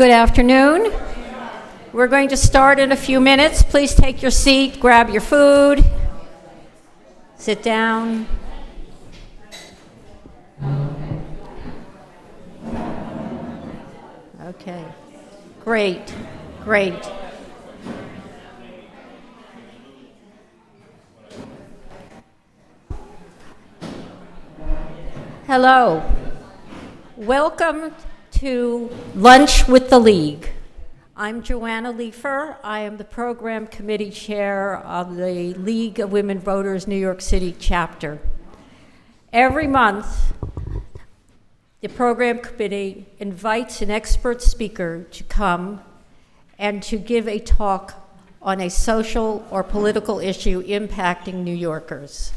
Good afternoon. We're going to start in a few minutes. Please take your seat, grab your food, sit down. Okay, great. Hello. Welcome to Lunch with the League. I'm Joanna Leifer. I am the Program Committee Chair of the League of Women Voters New York City chapter. Every month, the Program Committee invites an expert speaker to come and to give a talk on a social or political issue impacting New Yorkers.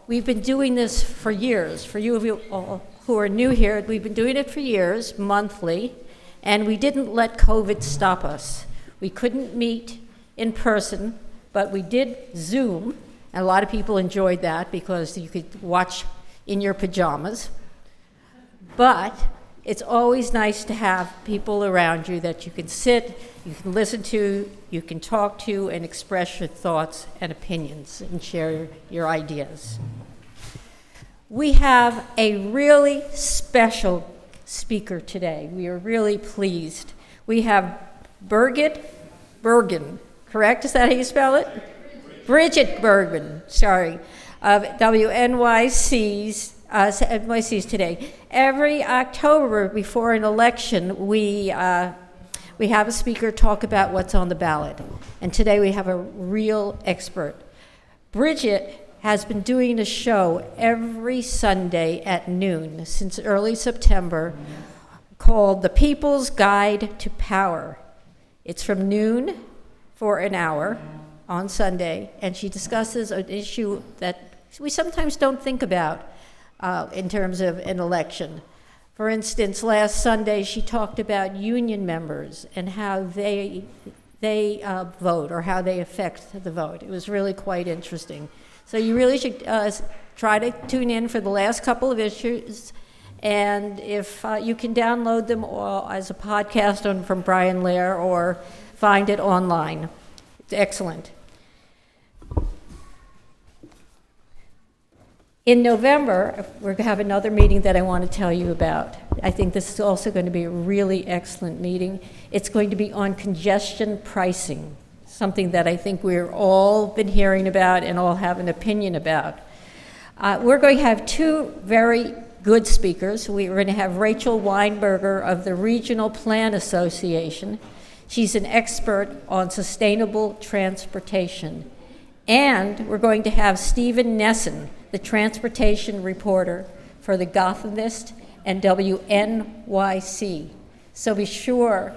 We've been doing this for years. For you of you all who are new here, we've been doing it for years, monthly, and we didn't let COVID stop us. We couldn't meet in person, but we did Zoom, and a lot of people enjoyed that because you could watch in your pajamas. But it's always nice to have people around you that you can sit, you can listen to, you can talk to, and express your thoughts and opinions and share your ideas. We have a really special speaker today. We are really pleased. We have Brigid Bergin, correct? Is that how you spell it? Brigid Bergin, sorry, of WNYC's today. Every October before an election, we have a speaker talk about what's on the ballot. And today we have a real expert. Brigid has been doing a show every Sunday at noon since early September called The People's Guide to Power. It's from noon for an hour on Sunday, and she discusses an issue that we sometimes don't think about in terms of an election. For instance, last Sunday she talked about union members and how they vote or how they affect the vote. It was really quite interesting. So you really should try to tune in for the last couple of issues, and if you can download them all as a podcast from Brian Lair or find it online. It's excellent. In November, we're going to have another meeting that I want to tell you about. I think this is also going to be a really excellent meeting. It's going to be on congestion pricing, something that I think we're all been hearing about and all have an opinion about. We're going to have two very good speakers. We're going to have Rachel Weinberger of the Regional Plan Association. She's an expert on sustainable transportation. And we're going to have Stephen Nesson, the transportation reporter for the Gothamist and WNYC. So be sure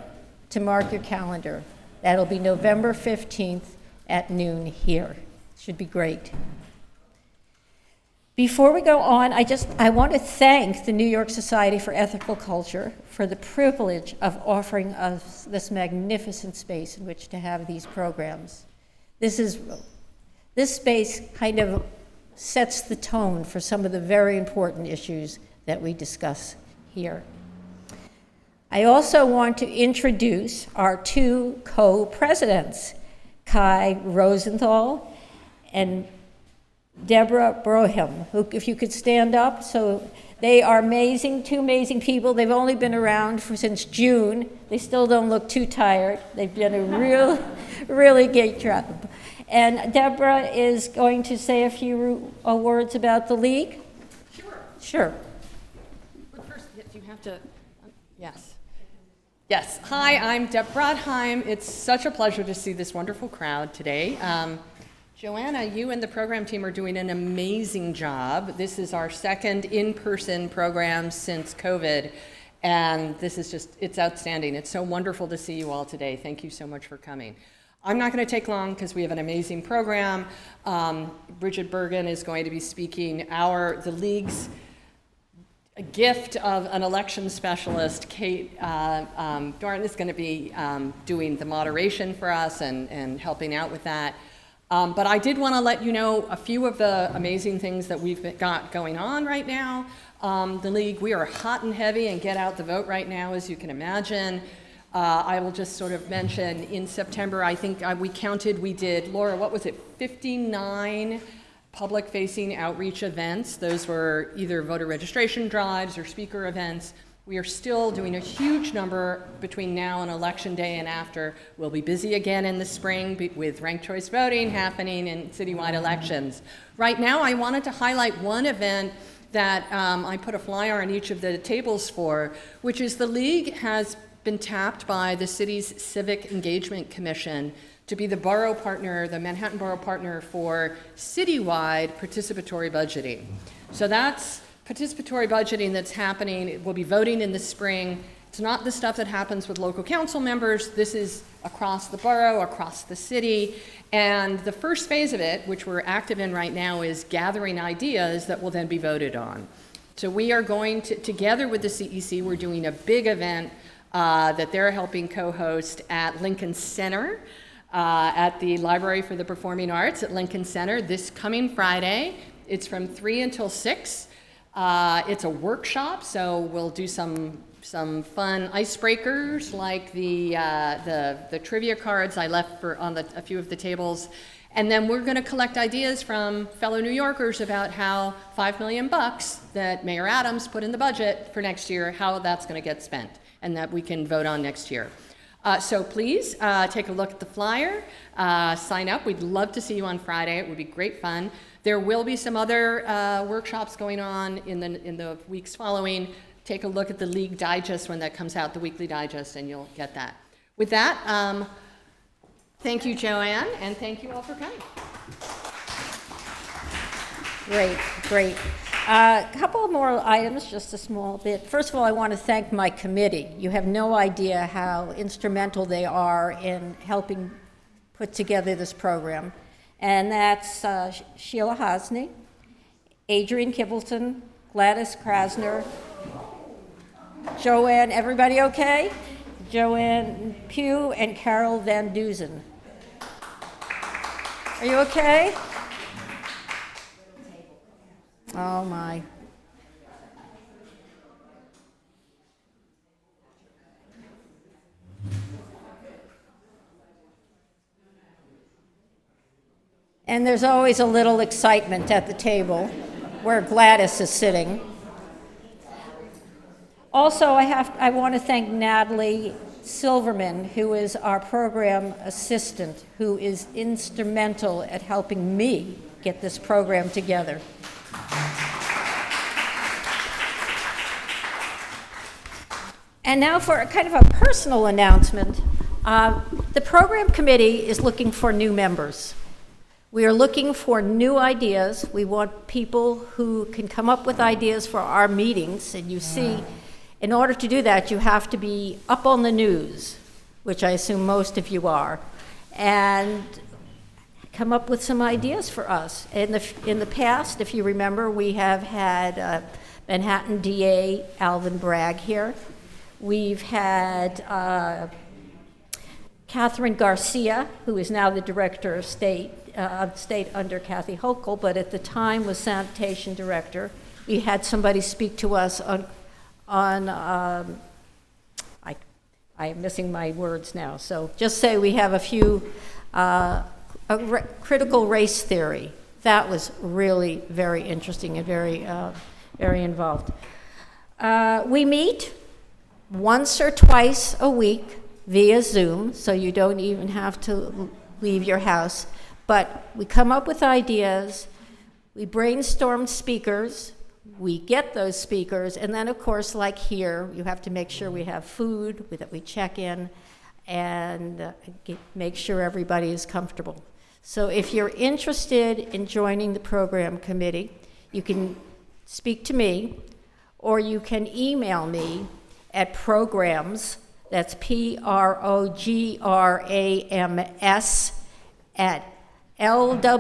to mark your calendar. That'll be November 15th at noon here. Should be great. Before we go on, I want to thank the New York Society for Ethical Culture for the privilege of offering us this magnificent space in which to have these programs. This space kind of sets the tone for some of the very important issues that we discuss here. I also want to introduce our two co-presidents, Kai Rosenthal and Deborah Broham, who, if you could stand up. So they are two amazing people. They've only been around since June. They still don't look too tired. They've done a really great job. And Deborah is going to say a few words about the League. Sure. But first, you have to, yes. Yes, hi, I'm Deb Brodheim. It's such a pleasure to see this wonderful crowd today. Joanna, you and the program team are doing an amazing job. This is our second in-person program since COVID, and this is it's outstanding. It's so wonderful to see you all today. Thank you so much for coming. I'm not going to take long because we have an amazing program. Brigid Bergin is going to be speaking. The League's gift of an election specialist, Kate Dorn, is going to be doing the moderation for us and helping out with that. But I did want to let you know a few of the amazing things that we've got going on right now. The League, we are hot and heavy and get out the vote right now, as you can imagine. I will just sort of mention in September, I think we did, Laura, what was it, 59 public-facing outreach events. Those were either voter registration drives or speaker events. We are still doing a huge number between now and Election Day and after. We'll be busy again in the spring with ranked choice voting happening in citywide elections. Right now, I wanted to highlight one event that I put a flyer on each of the tables for, which is the League has been tapped by the city's Civic Engagement Commission to be the borough partner, the Manhattan Borough partner for citywide participatory budgeting. So that's participatory budgeting that's happening. We'll be voting in the spring. It's not the stuff that happens with local council members. This is across the borough, across the city. And the first phase of it, which we're active in right now, is gathering ideas that will then be voted on. So we are going to, together with the CEC, we're doing a big event that they're helping co-host at Lincoln Center, at the Library for the Performing Arts at Lincoln Center this coming Friday. It's from 3 until 6. It's a workshop, so we'll do some fun icebreakers like the trivia cards I left on a few of the tables. And then we're going to collect ideas from fellow New Yorkers about how $5 million that Mayor Adams put in the budget for next year, how that's going to get spent, and that we can vote on next year. So please take a look at the flyer, sign up. We'd love to see you on Friday. It would be great fun. There will be some other workshops going on in the weeks following. Take a look at the League Digest when that comes out, the weekly digest, and you'll get that. With that, thank you, Joanne, and thank you all for coming. Great. A couple more items, just a small bit. First of all, I want to thank my committee. You have no idea how instrumental they are in helping put together this program. And that's Sheila Hosney, Adrian Kivelton, Gladys Krasner, Joanne, everybody okay? Joanne Pugh and Carol Van Duzen. Are you okay? Oh my. And there's always a little excitement at the table where Gladys is sitting. Also, I want to thank Natalie Silverman, who is our program assistant, who is instrumental at helping me get this program together. And now for a kind of a personal announcement. The program committee is looking for new members. We are looking for new ideas. We want people who can come up with ideas for our meetings. And you see, in order to do that, you have to be up on the news, which I assume most of you are, and come up with some ideas for us. In the past, if you remember, we have had Manhattan DA Alvin Bragg here. We've had Catherine Garcia, who is now the Director of State under Kathy Hochul, but at the time was Sanitation Director. We had somebody speak to us on I am missing my words now, so just say we have a few, critical race theory. That was really very interesting and very involved. We meet once or twice a week via Zoom, so you don't even have to leave your house. But we come up with ideas, we brainstorm speakers, we get those speakers, and then of course, like here, you have to make sure we have food, that we check in, and make sure everybody is comfortable. So if you're interested in joining the program committee, you can speak to me, or you can email me at programs, that's PROGRAMS, at lwvnyc.org.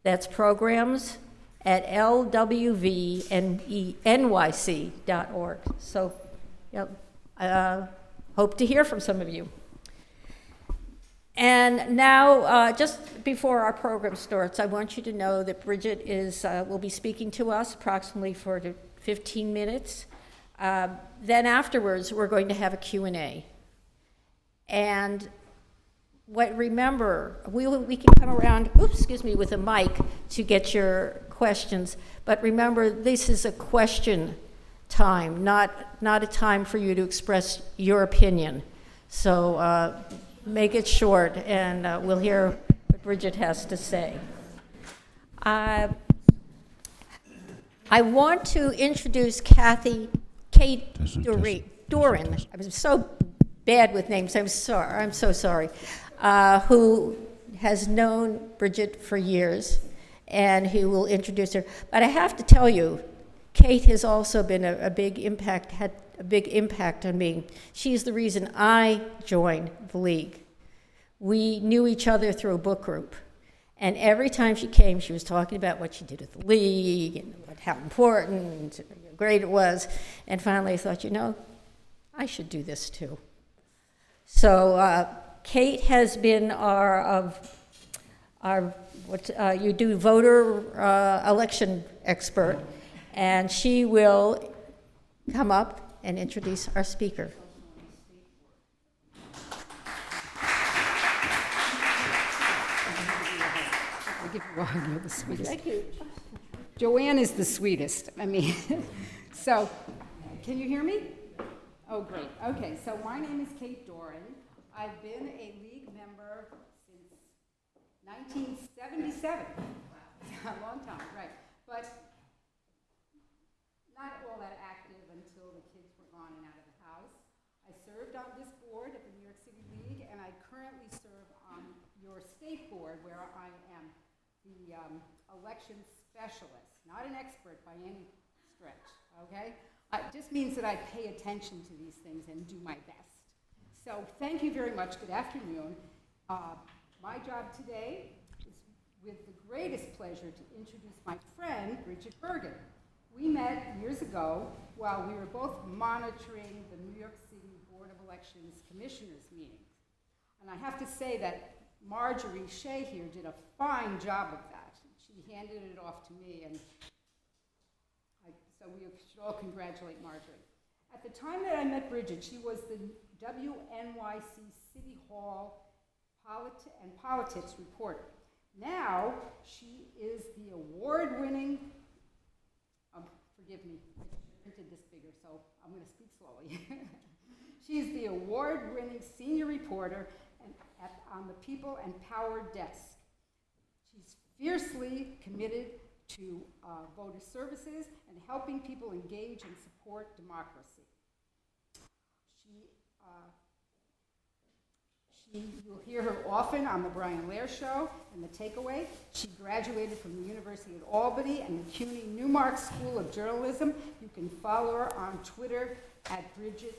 That's programs at lwvnyc.org. So, hope to hear from some of you. And now, just before our program starts, I want you to know that Brigid will be speaking to us approximately for 15 minutes. Then afterwards, we're going to have a Q&A. And remember, we can come around, with a mic to get your questions. But remember, this is a question time, not a time for you to express your opinion. So make it short, and we'll hear what Brigid has to say. I want to introduce Kate Doran. I'm so bad with names. I'm so sorry. Who has known Brigid for years, and who will introduce her. But I have to tell you, Kate has also been had a big impact on me. She's the reason I joined the League. We knew each other through a book group. And every time she came, she was talking about what she did with the League and how important, how great it was. And finally I thought, I should do this too. So Kate has been our voter election expert, and she will come up and introduce our speaker. You're the sweetest. Thank you. Joanne is the sweetest. So, can you hear me? Oh, great. Okay, so my name is Kate Doran. I've been a League member since 1977. A long time, right. But not all that active until the kids were gone and out of the house. I served on this board at the New York City League, and I currently serve on your state board, where I am the election specialist, not an expert by any stretch, okay? It just means that I pay attention to these things and do my best. So thank you very much. Good afternoon. My job today is with the greatest pleasure to introduce my friend, Brigid Bergin. We met years ago while we were both monitoring the New York City Board of Elections Commissioners meetings. And I have to say that Marjorie Shea here did a fine job of that. She handed it off to me, and so we should all congratulate Marjorie. At the time that I met Brigid, she was the WNYC City Hall politics reporter. Now, she is the award-winning, forgive me, I printed this bigger, so I'm going to speak slowly. She's the award-winning senior reporter on the People and Power desk. She's fiercely committed to voter services and helping people engage and support democracy. You'll hear her often on the Brian Lair Show and The Takeaway. She graduated from the University of Albany and the CUNY Newmark School of Journalism. You can follow her on Twitter at Brigid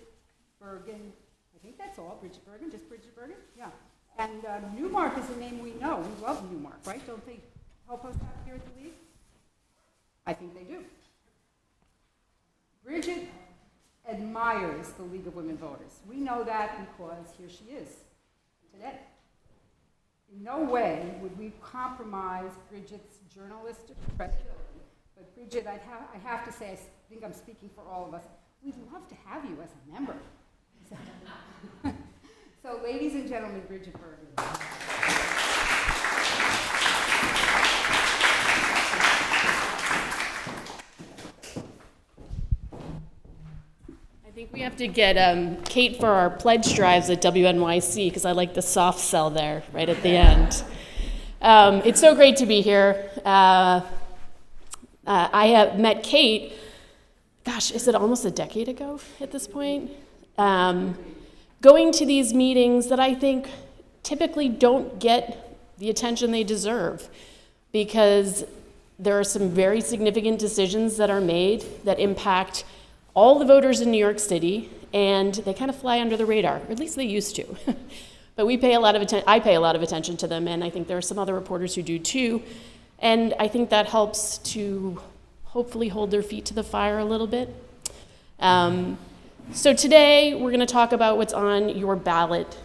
Bergin. I think that's all, Brigid Bergin, just Brigid Bergin? Yeah. And Newmark is a name we know. We love Newmark, right? Don't they help us out here at the League? I think they do. Brigid admires the League of Women Voters. We know that because here she is today. In no way would we compromise Brigid's journalistic credibility. But Brigid, I have to say, I think I'm speaking for all of us, we'd love to have you as a member. So ladies and gentlemen, Brigid Bergin. I think we have to get Kate for our pledge drives at WNYC, because I like the soft sell there right at the end. It's so great to be here. I have met Kate, gosh, is it almost a decade ago at this point? Going to these meetings that I think typically don't get the attention they deserve, because there are some very significant decisions that are made that impact all the voters in New York City, and they kind of fly under the radar, or at least they used to. But we pay a lot of I pay a lot of attention to them, and I think there are some other reporters who do too. And I think that helps to hopefully hold their feet to the fire a little bit. So today we're going to talk about what's on your ballot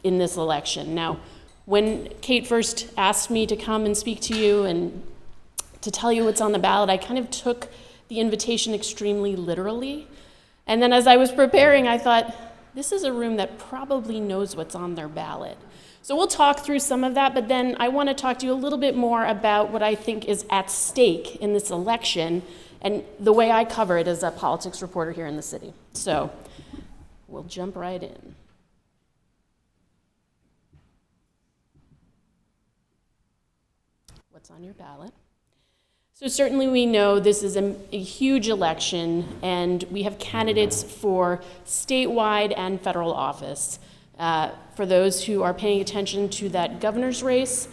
in this election. Now, when Kate first asked me to come and speak to you and to tell you what's on the ballot, I kind of took the invitation extremely literally. And then as I was preparing, I thought, this is a room that probably knows what's on their ballot. So we'll talk through some of that, but then I want to talk to you a little bit more about what I think is at stake in this election and the way I cover it as a politics reporter here in the city. So we'll jump right in. What's on your ballot? So certainly we know this is a huge election, and we have candidates for statewide and federal office. For those who are paying attention to that governor's race,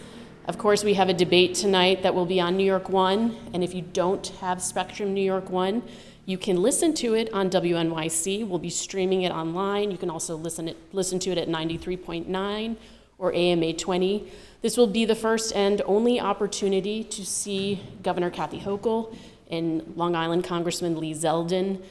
of course, we have a debate tonight that will be on New York One, and if you don't have Spectrum New York One, you can listen to it on WNYC. We'll be streaming it online. You can also listen to it at 93.9 or AM 820. This will be the first and only opportunity to see Governor Kathy Hochul and Long Island Congressman Lee Zeldin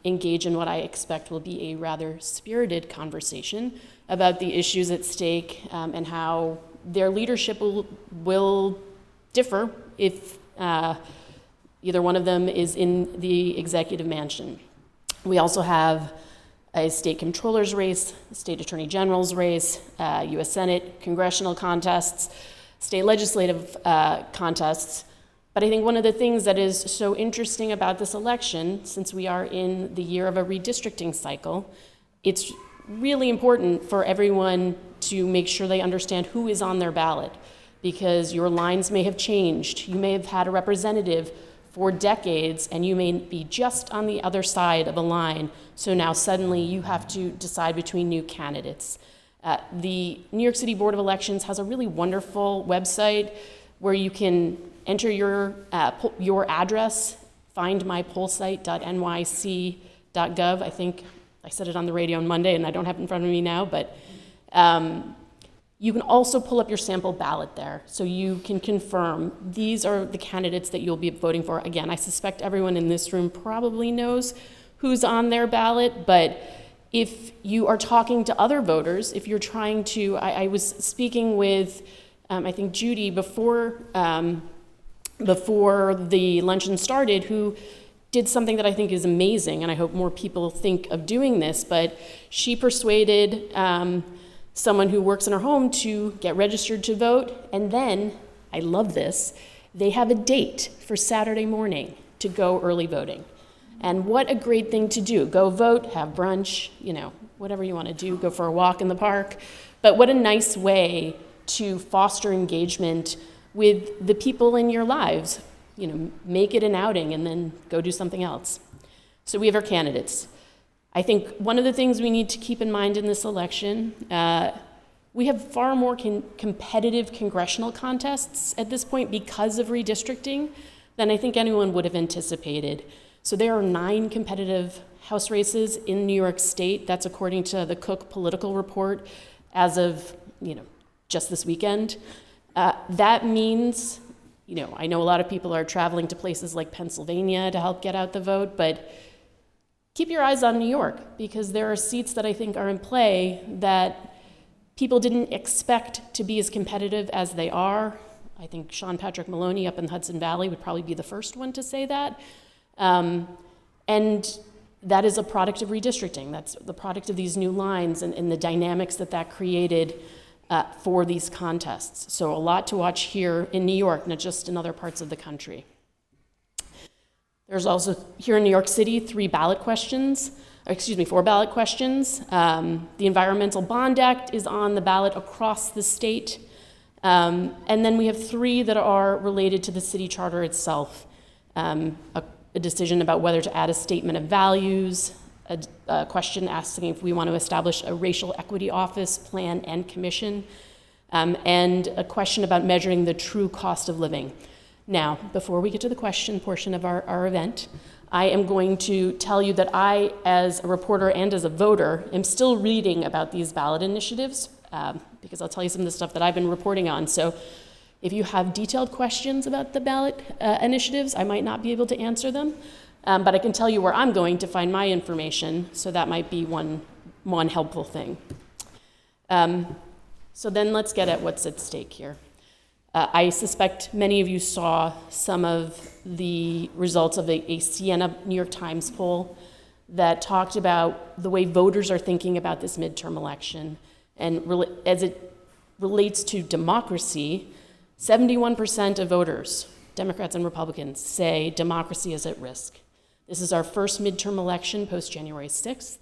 engage in what I expect will be a rather spirited conversation about the issues at stake and how their leadership will differ if either one of them is in the executive mansion. We also have a state comptroller's race, a state attorney general's race, U.S. Senate, congressional contests, state legislative contests. But I think one of the things that is so interesting about this election, since we are in the year of a redistricting cycle, it's really important for everyone to make sure they understand who is on their ballot, because your lines may have changed. You may have had a representative for decades, and you may be just on the other side of a line, so now suddenly you have to decide between new candidates. The New York City Board of Elections has a really wonderful website where you can enter your address, findmypollsite.nyc.gov. I think I said it on the radio on Monday, and I don't have it in front of me now, but you can also pull up your sample ballot there, so you can confirm these are the candidates that you'll be voting for. Again, I suspect everyone in this room probably knows who's on their ballot, but if you are talking to other voters, if you're trying to, I was speaking with, I think Judy before the luncheon started, who did something that I think is amazing, and I hope more people think of doing this, but she persuaded someone who works in her home to get registered to vote, and then, I love this, they have a date for Saturday morning to go early voting. And what a great thing to do. Go vote, have brunch, whatever you want to do, go for a walk in the park. But what a nice way to foster engagement with the people in your lives. Make it an outing and then go do something else. So we have our candidates. I think one of the things we need to keep in mind in this election, we have far more competitive congressional contests at this point because of redistricting than I think anyone would have anticipated. So there are 9 competitive House races in New York State. That's according to the Cook Political Report as of, just this weekend. That means, I know a lot of people are traveling to places like Pennsylvania to help get out the vote, but keep your eyes on New York, because there are seats that I think are in play that people didn't expect to be as competitive as they are. I think Sean Patrick Maloney up in the Hudson Valley would probably be the first one to say that. And that is a product of redistricting. That's the product of these new lines and the dynamics that created for these contests. So a lot to watch here in New York, not just in other parts of the country. There's also, here in New York City, 4 ballot questions. The Environmental Bond Act is on the ballot across the state. And then we have 3 that are related to the city charter itself. A decision about whether to add a statement of values, a question asking if we want to establish a racial equity office, plan, and commission, and a question about measuring the true cost of living. Now, before we get to the question portion of our event, I am going to tell you that I, as a reporter and as a voter, am still reading about these ballot initiatives, because I'll tell you some of the stuff that I've been reporting on. So if you have detailed questions about the ballot initiatives, I might not be able to answer them, but I can tell you where I'm going to find my information, so that might be one helpful thing. So then let's get at what's at stake here. I suspect many of you saw some of the results of a Siena New York Times poll that talked about the way voters are thinking about this midterm election. And as it relates to democracy, 71% of voters, Democrats and Republicans, say democracy is at risk. This is our first midterm election post-January 6th.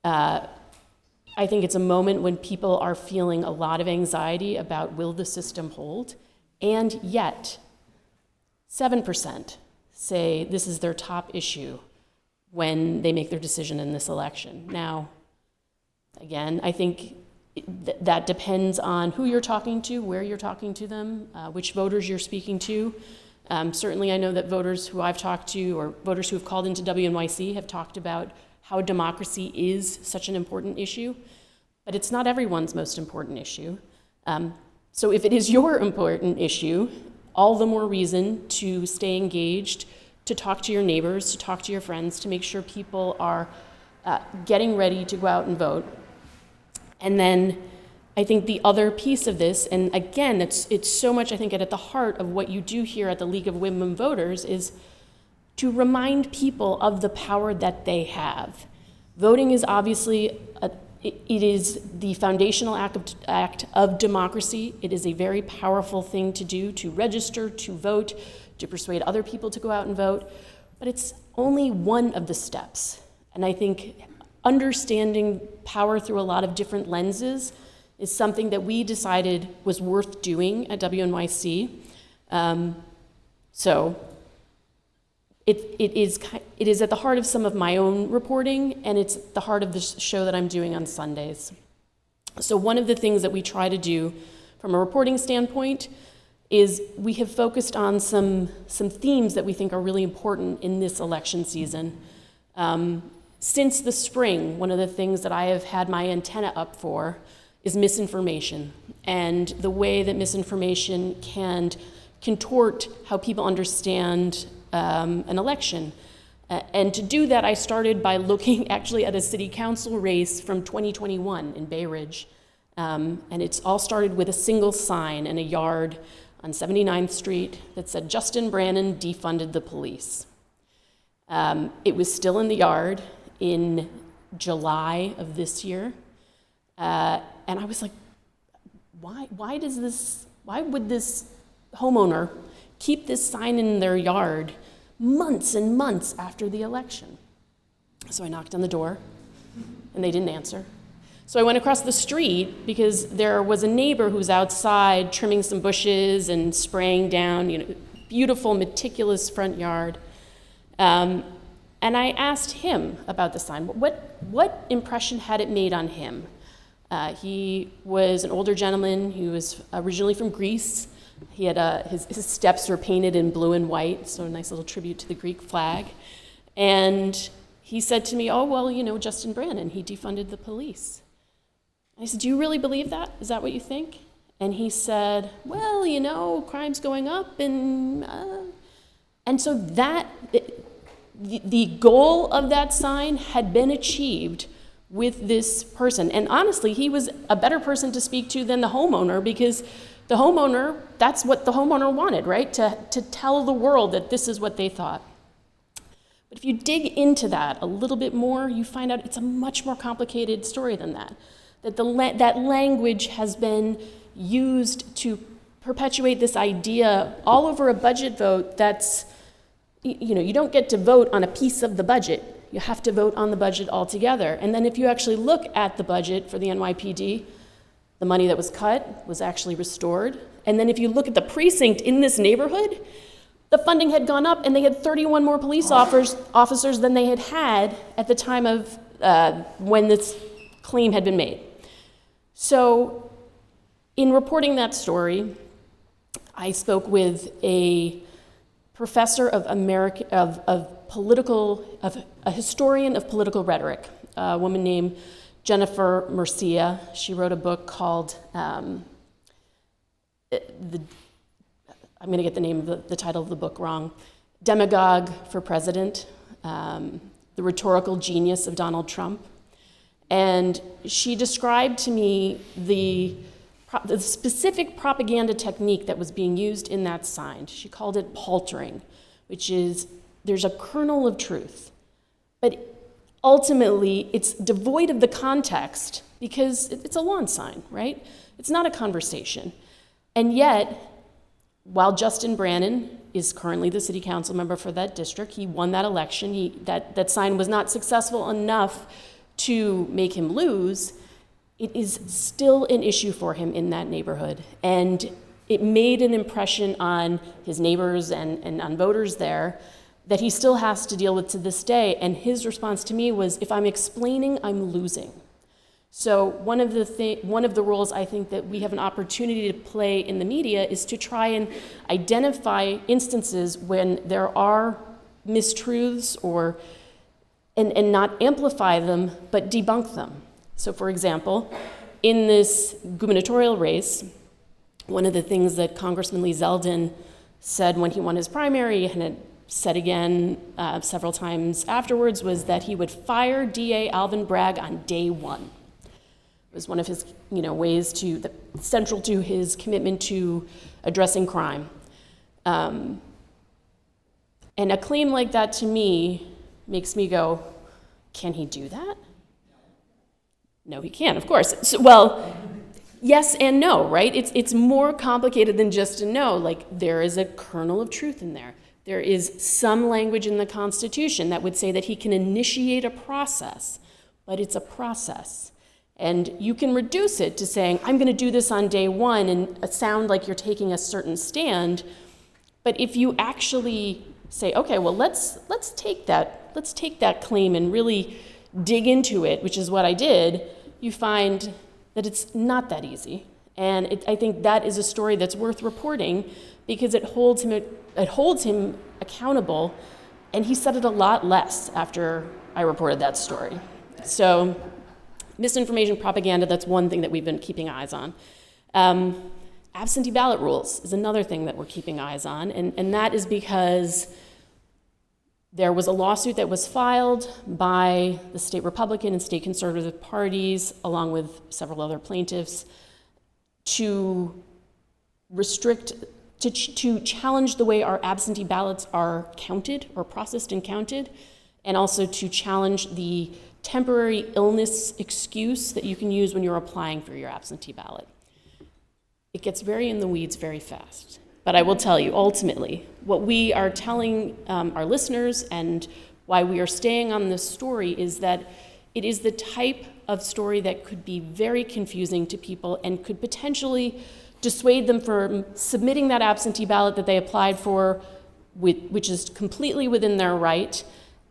I think it's a moment when people are feeling a lot of anxiety about will the system hold, and yet 7% say this is their top issue when they make their decision in this election. Now, again, I think that depends on who you're talking to, where you're talking to them, which voters you're speaking to. Certainly I know that voters who I've talked to or voters who have called into WNYC have talked about how democracy is such an important issue, but it's not everyone's most important issue. So if it is your important issue, all the more reason to stay engaged, to talk to your neighbors, to talk to your friends, to make sure people are getting ready to go out and vote. And then I think the other piece of this, and again, it's so much, I think, at the heart of what you do here at the League of Women Voters, is to remind people of the power that they have. Voting is obviously, it is the foundational act of democracy. It is a very powerful thing to do, to register, to vote, to persuade other people to go out and vote, but it's only one of the steps. And I think understanding power through a lot of different lenses is something that we decided was worth doing at WNYC. So it is at the heart of some of my own reporting, and it's the heart of the show that I'm doing on Sundays. So one of the things that we try to do from a reporting standpoint is we have focused on some themes that we think are really important in this election season. Since the spring, one of the things that I have had my antenna up for is misinformation, and the way that misinformation can contort how people understand an election. And to do that, I started by looking actually at a city council race from 2021 in Bay Ridge. And it's all started with a single sign in a yard on 79th Street that said, "Justin Brannan defunded the police." It was still in the yard in July of this year. And I was like, why would this homeowner keep this sign in their yard months and months after the election? So I knocked on the door, and they didn't answer. So I went across the street because there was a neighbor who was outside trimming some bushes and spraying down, beautiful, meticulous front yard. And I asked him about the sign. What impression had it made on him? He was an older gentleman who was originally from Greece. He had his steps were painted in blue and white, so a nice little tribute to the Greek flag. And he said to me, "Oh, well, Justin Brannan, he defunded the police." I said, "Do you really believe that? Is that what you think?" And he said, "Well, crime's going up, and so that the goal of that sign had been achieved with this person. And honestly, he was a better person to speak to than the homeowner, because the homeowner, that's what the homeowner wanted, right? To tell the world that this is what they thought. But if you dig into that a little bit more, you find out it's a much more complicated story than that. That language has been used to perpetuate this idea all over a budget vote that's, you don't get to vote on a piece of the budget. You have to vote on the budget altogether. And then if you actually look at the budget for the NYPD, the money that was cut was actually restored. And then if you look at the precinct in this neighborhood, the funding had gone up, and they had 31 more police officers than they had at the time of when this claim had been made. So in reporting that story, I spoke with a professor of a historian of political rhetoric, a woman named Jennifer Murcia. She wrote a book called, I'm going to get the name of the title of the book wrong, Demagogue for President, The Rhetorical Genius of Donald Trump. And she described to me the specific propaganda technique that was being used in that sign. She called it paltering, which is there's a kernel of truth, but ultimately, it's devoid of the context because it's a lawn sign, right? It's not a conversation. And yet, while Justin Brannon is currently the city council member for that district, he won that election, that sign was not successful enough to make him lose, it is still an issue for him in that neighborhood. And it made an impression on his neighbors and on voters there that he still has to deal with to this day. And his response to me was, if I'm explaining, I'm losing. So one of the roles I think that we have an opportunity to play in the media is to try and identify instances when there are mistruths and not amplify them, but debunk them. So for example, in this gubernatorial race, one of the things that Congressman Lee Zeldin said when he won his primary and had said again several times afterwards was that he would fire DA Alvin Bragg on day one. It was one of his ways central to his commitment to addressing crime. And a claim like that to me makes me go, can he do that? No, he can't, of course. So, well, yes and no, right? It's more complicated than just a no. Like, there is a kernel of truth in there. There is some language in the Constitution that would say that he can initiate a process, but it's a process. And you can reduce it to saying, I'm going to do this on day one, and sound like you're taking a certain stand. But if you actually say, okay, well, let's take that claim and really dig into it, which is what I did, you find that it's not that easy. And I think that is a story that's worth reporting because it holds him accountable, and he said it a lot less after I reported that story. So misinformation, propaganda, that's one thing that we've been keeping eyes on. Absentee ballot rules is another thing that we're keeping eyes on, and that is because there was a lawsuit that was filed by the state Republican and state conservative parties, along with several other plaintiffs, to challenge the way our absentee ballots are counted or processed and counted, and also to challenge the temporary illness excuse that you can use when you're applying for your absentee ballot. It gets very in the weeds very fast. But I will tell you, ultimately, what we are telling our listeners and why we are staying on this story is that it is the type of story that could be very confusing to people and could potentially dissuade them from submitting that absentee ballot that they applied for, which is completely within their right,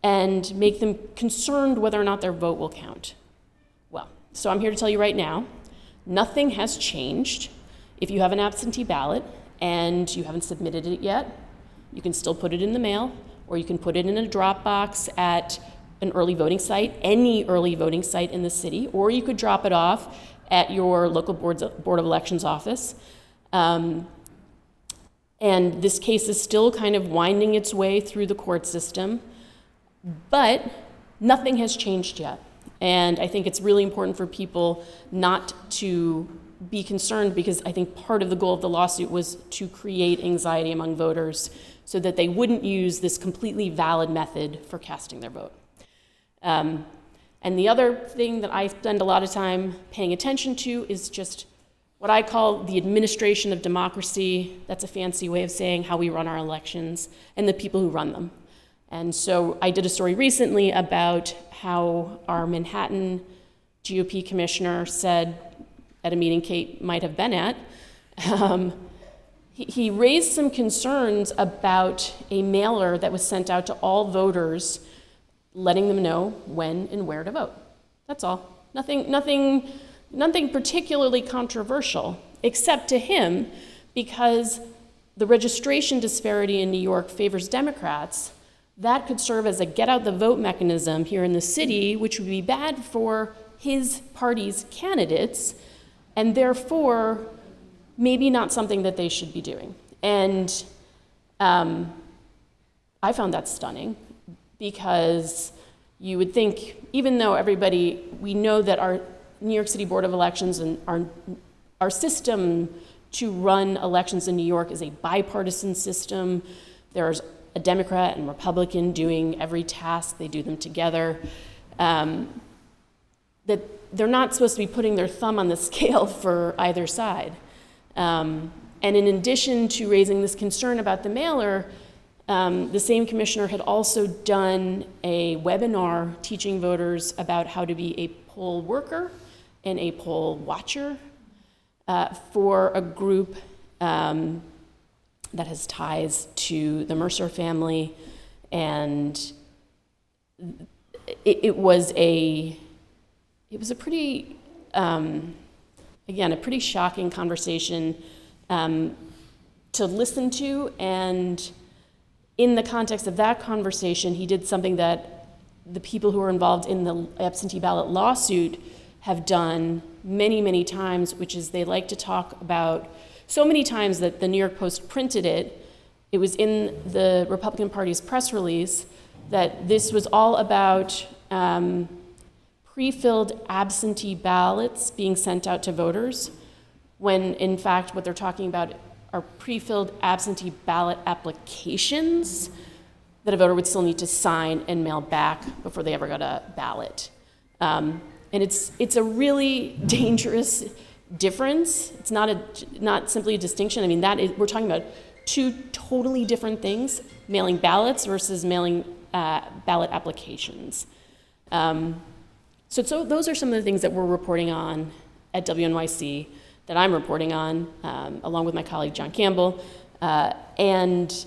and make them concerned whether or not their vote will count. Well, so I'm here to tell you right now, nothing has changed. If you have an absentee ballot and you haven't submitted it yet, you can still put it in the mail, or you can put it in a drop box at an early voting site, any early voting site in the city, or you could drop it off at your local Board of Elections office. And this case is still kind of winding its way through the court system, but nothing has changed yet. And I think it's really important for people not to be concerned, because I think part of the goal of the lawsuit was to create anxiety among voters so that they wouldn't use this completely valid method for casting their vote. And the other thing that I spend a lot of time paying attention to is just what I call the administration of democracy. That's a fancy way of saying how we run our elections and the people who run them. And so I did a story recently about how our Manhattan GOP commissioner said at a meeting Kate might have been at, he raised some concerns about a mailer that was sent out to all voters letting them know when and where to vote. That's all. Nothing particularly controversial, except to him, because the registration disparity in New York favors Democrats. That could serve as a get-out-the-vote mechanism here in the city, which would be bad for his party's candidates, and therefore maybe not something that they should be doing. And I found that stunning, because you would think, even though we know that our New York City Board of Elections and our system to run elections in New York is a bipartisan system. There's a Democrat and Republican doing every task. They do them together. that they're not supposed to be putting their thumb on the scale for either side. And in addition to raising this concern about the mailer, the same commissioner had also done a webinar teaching voters about how to be a poll worker and a poll watcher for a group that has ties to the Mercer family. And it was a pretty, again, a pretty shocking conversation to listen to. And in the context of that conversation, he did something that the people who are involved in the absentee ballot lawsuit have done many, many times, which is they like to talk about, so many times that the New York Post printed it. It was in the Republican Party's press release that this was all about pre-filled absentee ballots being sent out to voters, when in fact what they're talking about are pre-filled absentee ballot applications that a voter would still need to sign and mail back before they ever got a ballot. And it's a really dangerous difference. It's not simply a distinction. I mean, we're talking about two totally different things: mailing ballots versus mailing ballot applications. So those are some of the things that we're reporting on at WNYC, that I'm reporting on, along with my colleague John Campbell. And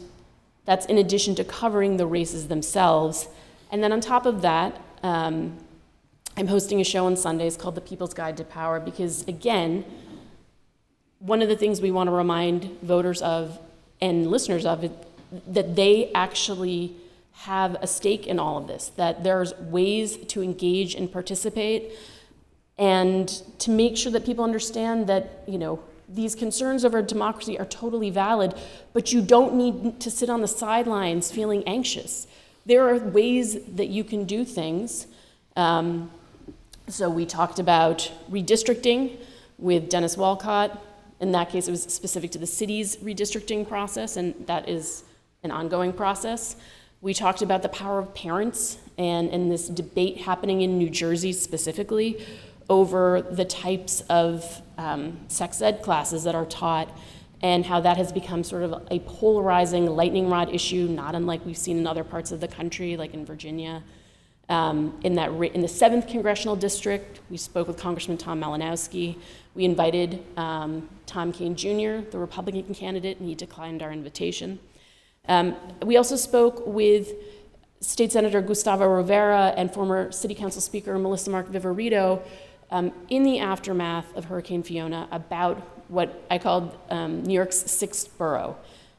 that's in addition to covering the races themselves. And then on top of that, I'm hosting a show on Sundays called The People's Guide to Power, because again, one of the things we want to remind voters of and listeners of is that they actually have a stake in all of this, that there's ways to engage and participate, and to make sure that people understand that, these concerns over democracy are totally valid, but you don't need to sit on the sidelines feeling anxious. There are ways that you can do things. So we talked about redistricting with Dennis Walcott. In that case, it was specific to the city's redistricting process, and that is an ongoing process. We talked about the power of parents and this debate happening in New Jersey specifically over the types of sex ed classes that are taught, and how that has become sort of a polarizing lightning rod issue, not unlike we've seen in other parts of the country, like in Virginia. In the 7th Congressional District, we spoke with Congressman Tom Malinowski. We invited Tom Kean Jr., the Republican candidate, and he declined our invitation. We also spoke with State Senator Gustavo Rivera and former City Council Speaker Melissa Mark Viverito in the aftermath of Hurricane Fiona about what I called New York's 6th borough,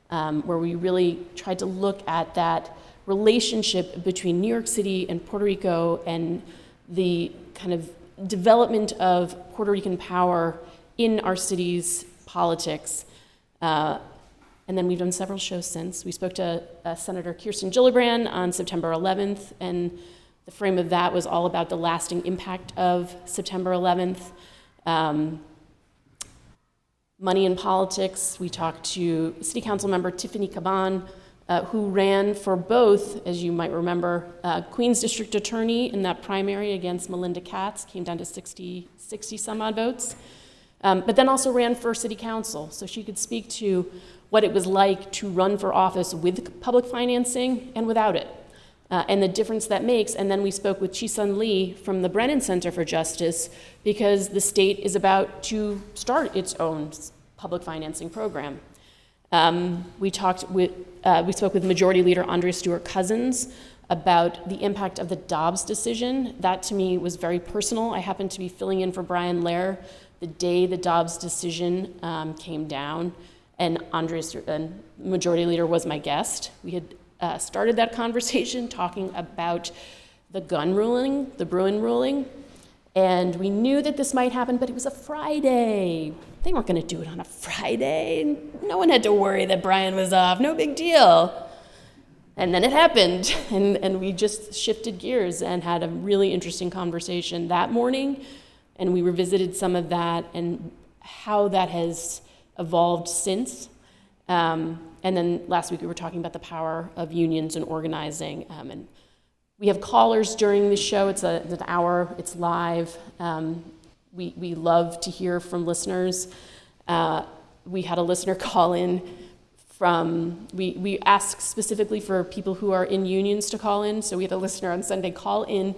where we really tried to look at that relationship between New York City and Puerto Rico and the kind of development of Puerto Rican power in our city's politics. And then we've done several shows since. We spoke to Senator Kirsten Gillibrand on September 11th, and the frame of that was all about the lasting impact of September 11th. Money in politics, we talked to City Council member Tiffany Caban, who ran for both, as you might remember, Queens District Attorney in that primary against Melinda Katz, came down to 60 some odd votes, but then also ran for City Council, so she could speak to what it was like to run for office with public financing and without it, and the difference that makes. And then we spoke with Chi-Sun Lee from the Brennan Center for Justice, because the state is about to start its own public financing program. We spoke with Majority Leader Andrea Stewart-Cousins about the impact of the Dobbs decision. That to me was very personal. I happened to be filling in for Brian Lair the day the Dobbs decision came down, and Majority Leader was my guest. We had started that conversation talking about the gun ruling, the Bruin ruling, and we knew that this might happen, but it was a Friday. They weren't going to do it on a Friday. No one had to worry that Brian was off. No big deal. And then it happened, and we just shifted gears and had a really interesting conversation that morning, and we revisited some of that and how that has evolved since. And then last week we were talking about the power of unions and organizing, and We have callers during the show. It's an hour. It's live. We love to hear from listeners. We had a listener call in from, we ask specifically for people who are in unions to call in. So we had a listener on Sunday call in.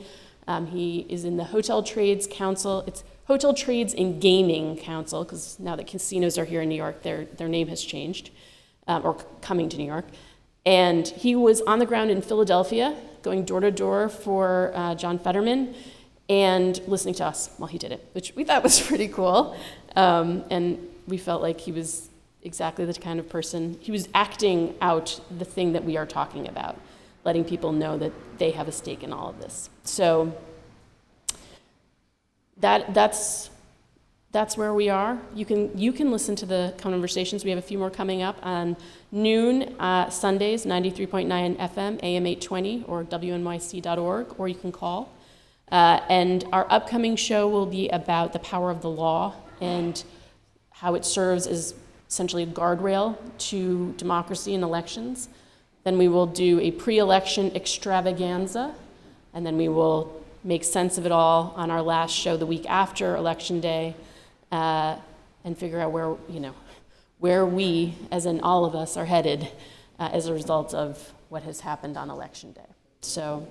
He is in the Hotel Trades Council. It's Hotel Trades and Gaming Council, because now that casinos are here in New York, their name has changed, or coming to New York. And he was on the ground in Philadelphia, going door to door for John Fetterman, and listening to us while he did it, which we thought was pretty cool. And we felt like he was exactly the kind of person, he was acting out the thing that we are talking about, letting people know that they have a stake in all of this. So that's where we are. You can listen to the conversations. We have a few more coming up on noon, Sundays, 93.9 FM, AM 820, or WNYC.org, or you can call. And our upcoming show will be about the power of the law and how it serves as essentially a guardrail to democracy and elections. Then we will do a pre-election extravaganza, and then we will make sense of it all on our last show the week after Election Day, and figure out where we, as in all of us, are headed as a result of what has happened on Election Day. So,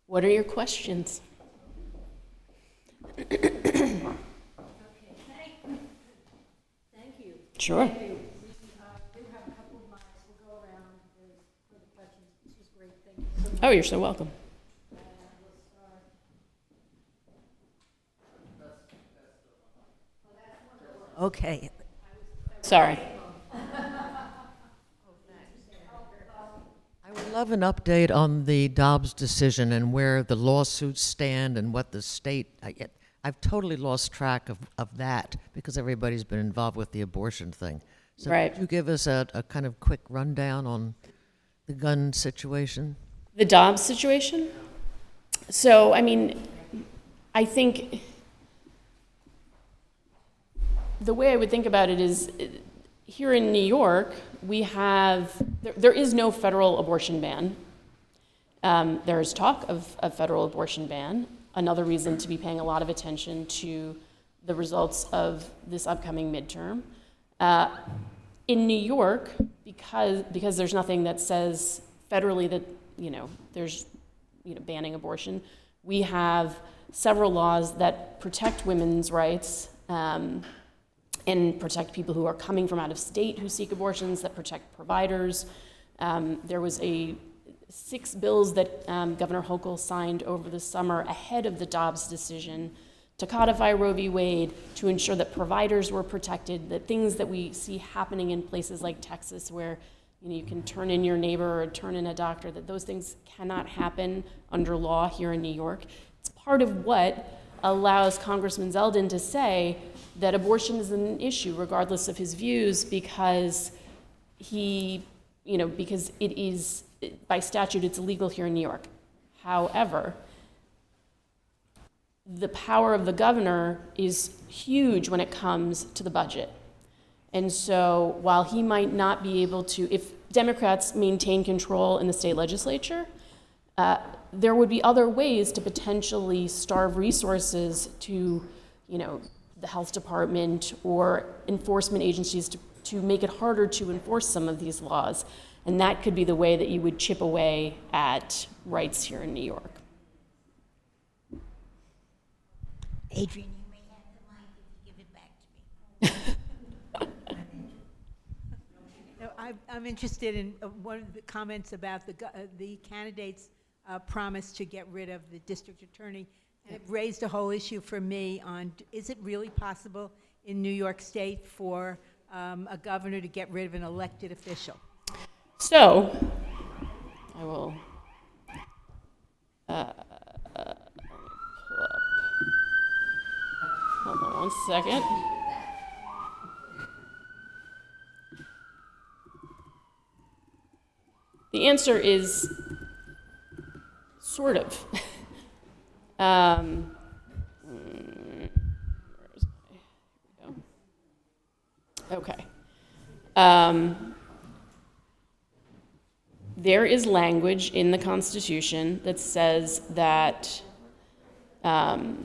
what are your questions? Okay, thank you. Sure. Thank you. We do have a couple of mics. We'll go around for the questions. This was great. Thank you so much. Oh, you're so welcome. Okay. Sorry. I would love an update on the Dobbs decision and where the lawsuits stand and what the state, I've totally lost track of that because everybody's been involved with the abortion thing. So Right. could you give us a kind of quick rundown on the gun situation? The Dobbs situation? So, I mean, I think the way I would think about it is here in New York, we have, there is no federal abortion ban. There is talk of a federal abortion ban. Another reason to be paying a lot of attention to the results of this upcoming midterm. In New York, because there's nothing that says federally that, there's, banning abortion, we have several laws that protect women's rights, and protect people who are coming from out of state who seek abortions, that protect providers. There was 6 bills that Governor Hochul signed over the summer ahead of the Dobbs decision to codify Roe v. Wade, to ensure that providers were protected, that things that we see happening in places like Texas where you can turn in your neighbor or turn in a doctor, that those things cannot happen under law here in New York. It's part of what allows Congressman Zeldin to say that abortion is an issue regardless of his views, because because it is, by statute, it's illegal here in New York. However, the power of the governor is huge when it comes to the budget. And so while he might not be able to, if Democrats maintain control in the state legislature, there would be other ways to potentially starve resources to, the health department or enforcement agencies to make it harder to enforce some of these laws. And that could be the way that you would chip away at rights here in New York. Adrian, you may have the mic if you give it back to me. No, I'm interested in one of the comments about the candidate's promise to get rid of the district attorney. And it raised a whole issue for me on, is it really possible in New York State for a governor to get rid of an elected official? So, I will let me pull up. Hold on one second. The answer is sort of. Where is my, here we go. Okay. there is language in the Constitution that says that so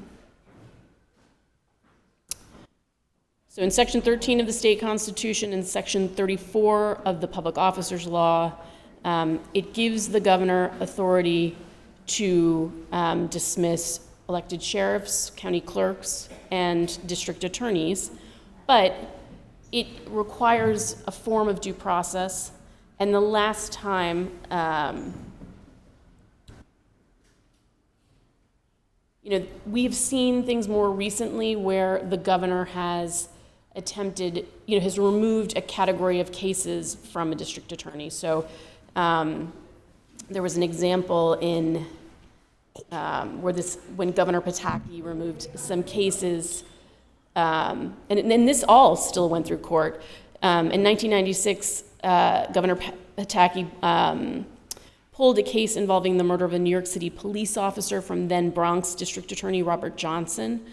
in Section 13 of the state constitution and Section 34 of the Public Officers Law, it gives the governor authority to dismiss elected sheriffs, county clerks, and district attorneys, but it requires a form of due process. And the last time, we've seen things more recently where the governor has attempted, has removed a category of cases from a district attorney. So there was an example in when Governor Pataki removed some cases, and this all still went through court. In 1996, Governor Pataki pulled a case involving the murder of a New York City police officer from then Bronx District Attorney Robert Johnson.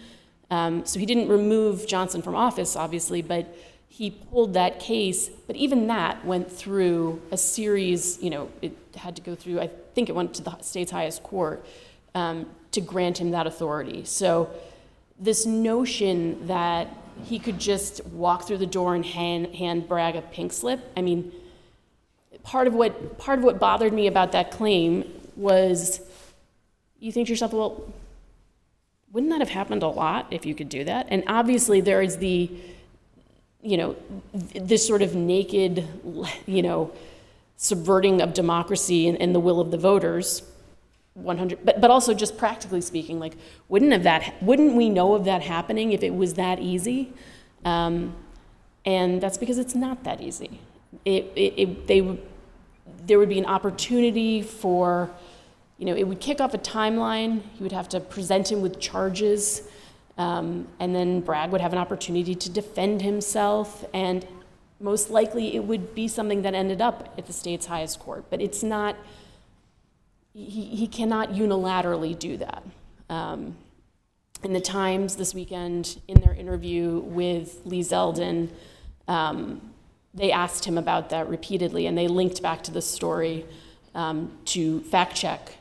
So he didn't remove Johnson from office, obviously, but he pulled that case. But even that went through a series, it had to go through, I think it went to the state's highest court to grant him that authority. So this notion that he could just walk through the door and hand Bragg a pink slip, I mean, part of what bothered me about that claim was you think to yourself, well, wouldn't that have happened a lot if you could do that? And obviously there is this sort of naked, subverting of democracy and the will of the voters, 100. But also just practically speaking, like, wouldn't we know of that happening if it was that easy? And that's because it's not that easy. There would be an opportunity for, it would kick off a timeline. You would have to present him with charges, and then Bragg would have an opportunity to defend himself, and most likely it would be something that ended up at the state's highest court. But it's not, he cannot unilaterally do that. In the Times this weekend, in their interview with Lee Zeldin, they asked him about that repeatedly, and they linked back to the story to fact check,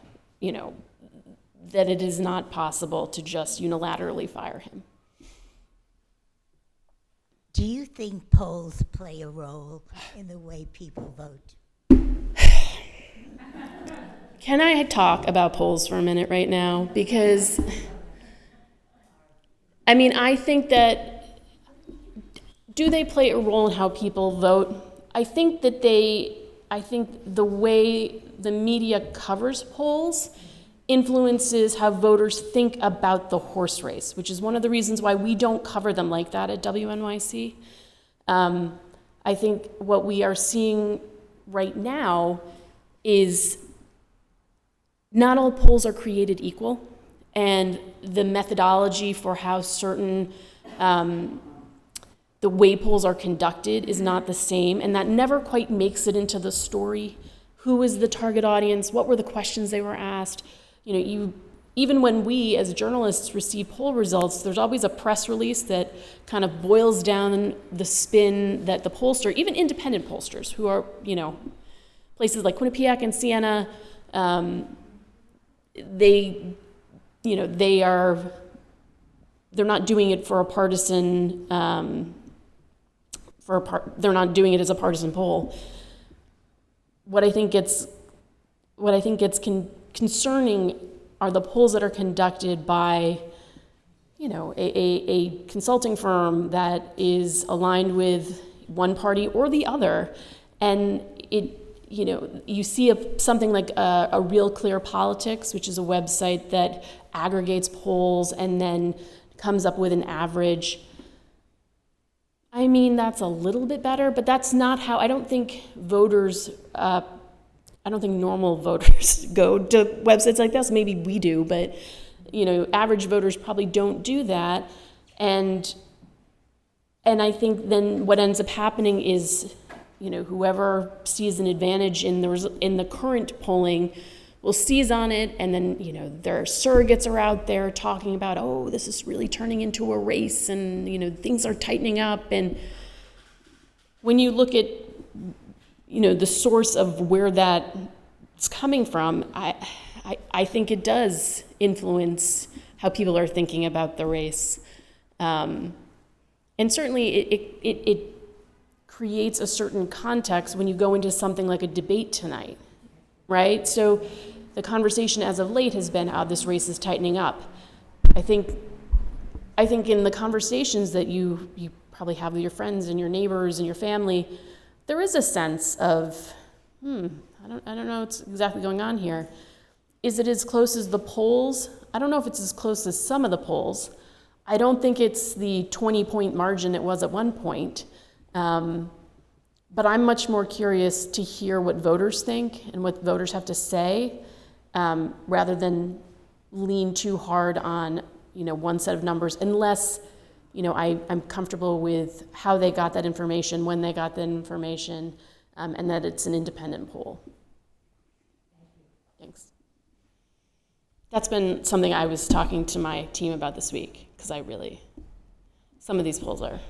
that it is not possible to just unilaterally fire him. Do you think polls play a role in the way people vote? Can I talk about polls for a minute right now? Because, I think that, do they play a role in how people vote? I think the way the media covers polls influences how voters think about the horse race, which is one of the reasons why we don't cover them like that at WNYC. I think what we are seeing right now is not all polls are created equal, and the methodology for how certain the way polls are conducted is not the same, and that never quite makes it into the story. Who was the target audience? What were the questions they were asked? Even when we as journalists receive poll results, there's always a press release that kind of boils down the spin that the pollster, even independent pollsters who are, places like Quinnipiac and Siena, they're not doing it for a partisan, they're not doing it as a partisan poll. What I think gets concerning are the polls that are conducted by, a consulting firm that is aligned with one party or the other, and you see something like a Real Clear Politics, which is a website that aggregates polls and then comes up with an average. That's a little bit better, but that's not how, I don't think normal voters go to websites like this. Maybe we do, but, average voters probably don't do that. And I think then what ends up happening is, whoever sees an advantage in the current polling will seize on it, and then, their surrogates are out there talking about, oh, this is really turning into a race, and, things are tightening up. And when you look at, the source of where that it's coming from, I think it does influence how people are thinking about the race. And certainly it creates a certain context when you go into something like a debate tonight, right? So the conversation as of late has been how this race is tightening up. I think in the conversations that you probably have with your friends and your neighbors and your family, there is a sense of, I don't know what's exactly going on here. Is it as close as the polls? I don't know if it's as close as some of the polls. I don't think it's the 20-point margin it was at one point. But I'm much more curious to hear what voters think and what voters have to say, rather than lean too hard on, one set of numbers, unless, I'm comfortable with how they got that information, when they got that information, and that it's an independent poll. Thanks. That's been something I was talking to my team about this week, because some of these polls are.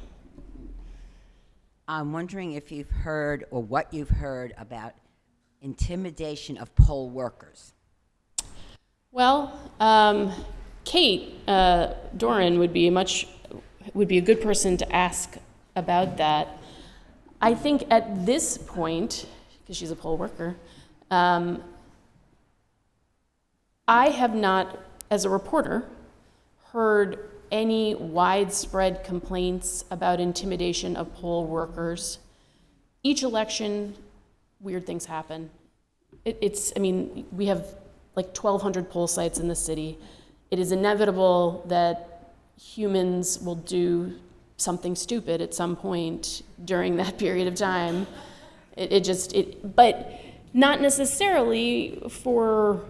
I'm wondering if you've heard or what you've heard about intimidation of poll workers. Well, Kate Doran would be a good person to ask about that. I think at this point, because she's a poll worker, I have not, as a reporter, heard any widespread complaints about intimidation of poll workers. Each election, weird things happen. We have like 1,200 poll sites in the city. It is inevitable that humans will do something stupid at some point during that period of time. But not necessarily for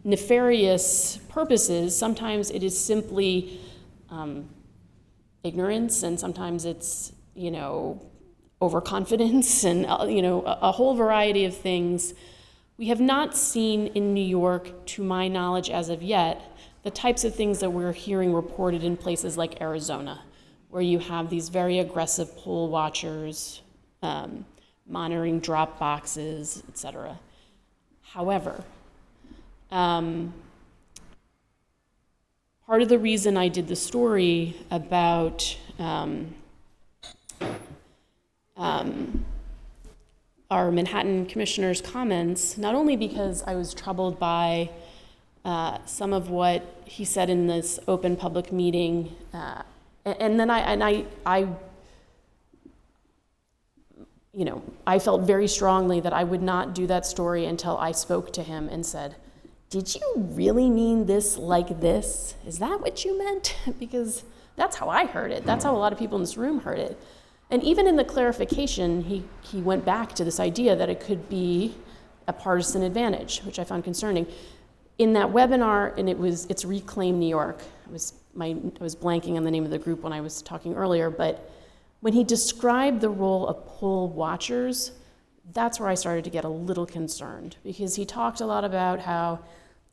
nefarious purposes. Sometimes it is simply ignorance, and sometimes it's, overconfidence, and, a whole variety of things. We have not seen in New York, to my knowledge as of yet, the types of things that we're hearing reported in places like Arizona, where you have these very aggressive poll watchers monitoring drop boxes, etc. However, part of the reason I did the story about our Manhattan commissioner's comments, not only because I was troubled by some of what he said in this open public meeting, and then I felt very strongly that I would not do that story until I spoke to him and said, "Did you really mean this like this? Is that what you meant?" Because that's how I heard it. That's how a lot of people in this room heard it. And even in the clarification, he went back to this idea that it could be a partisan advantage, which I found concerning. In that webinar, and it's Reclaim New York. I was blanking on the name of the group when I was talking earlier, but when he described the role of poll watchers, that's where I started to get a little concerned, because he talked a lot about how